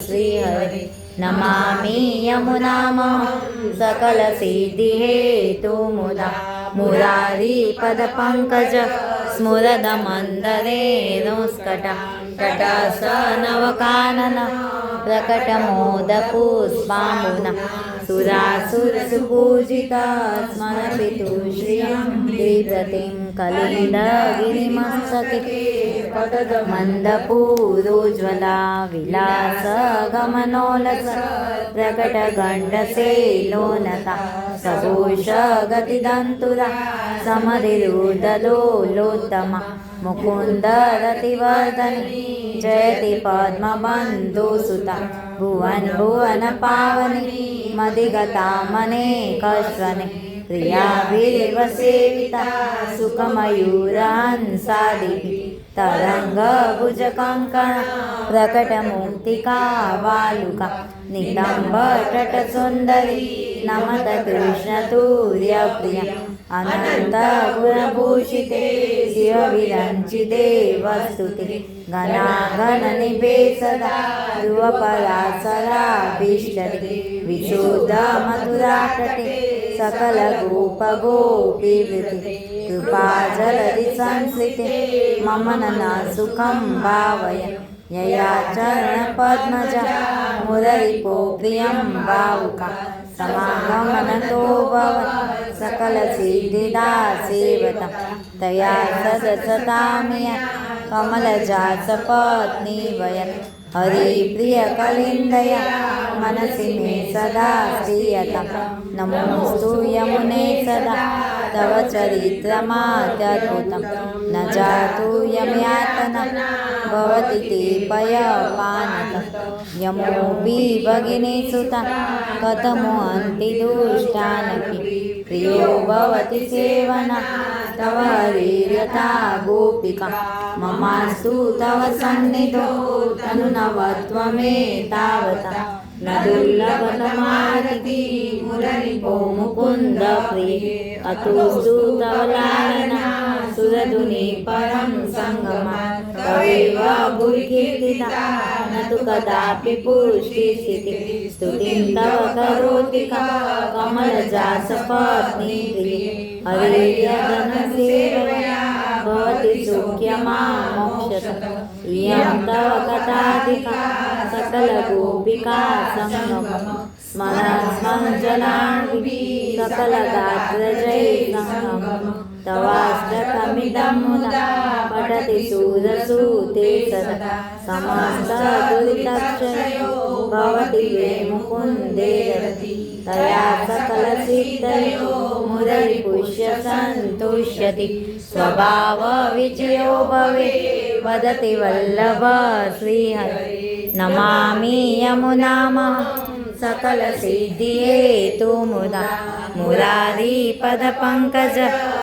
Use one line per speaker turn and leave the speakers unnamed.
श्रीहरे नमामि यमुनामहं सकलसिद्धिहेतुमुदा मुरारीपदपङ्कज स्फुरदमन्दरेणुस्कटा तटस्थनवकानन प्रकटमोदपुष्पाम्बुना सुरासुरसुपूजिता स्मरपितु श्रियं बिभ्रतिं कलिन्दगिरिमस्तके मन्दपूरोज्ज्वला विलासगमनोल्लस प्रकटगण्डसेलोनता सबोषगतिदन्तुरा समधिरुदलोलोत्तमा मुकुन्दरतिवर्धनि जयति पद्मबन्धुसुता भुवन भुवन पावनि मदिगता मनेकश्वने प्रियाभिरेव सेविता सुखमयूरहंसादिभिः तरङ्गभुजकङ्कण प्रकटमुक्तिका वालुका नितम्बटटसुन्दरी नमत कृष्णतुर्यप्रिया अनन्तगुणभूषिते शिवविरञ्चिते वस्तुते घनाघननिभे सदा ध्रुवपरासराभीष्टते विशुद्धमधुरातटे सकलगोपगोपीवृते कृपाजलधि संस्कृते मम नना सुखं भावय यया चरणपद्मजा मुररिपो प्रियं भावुका समागमनतो भवत् सकलसिद्धिदा सेवता तया सदसतामिया कमलजा सपत्नी वयत् हरिप्रियकलिन्दया मनसि मे सदा स्थियता नमोऽस्तु यमुने सदा तव चरित्रमात्यद्भुतं न जातु यमयातना भवति ते पयपानकं यमो भगिनी सुता कथमो अन्ति दुष्टानपि प्रियो भवति सेवना तव हरिर्यथा गोपिका ममास्तु तव सन्निधो तनुनवत्वमे तावता न दुर्लभतमारति मुररिपो मुकुन्द प्रिये अतोऽस्तु तव लालना सुरधुनि परं सङ्गमा तवैव भुविकीर्तिता न तु कदापि पुष्टिस्थितिः स्तुतिं तव करोति कमलजा सपत्नी प्रिये हरिर्यदनसेवया भवति सुख्यमा मोक्षतः इयं तव कथाधिका सकलगोपिका सङ्गमः स्मरस्मञ्जलाभिः सकलगात्रजै सङ्गमः तवाष्टकमिदं मुदा पठति सूरसूते सदा समस्तदुरितक्षयो भवति वे मुकुन्दे रति तया सकलसिद्धयो मुररिपुष्य सन्तुष्यति स्वभावविजयो भवे वदति वल्लभ श्रीहरे नमामि यमुनामहं सकलसिद्धिहेतुमुदा मुरारीपदपङ्कज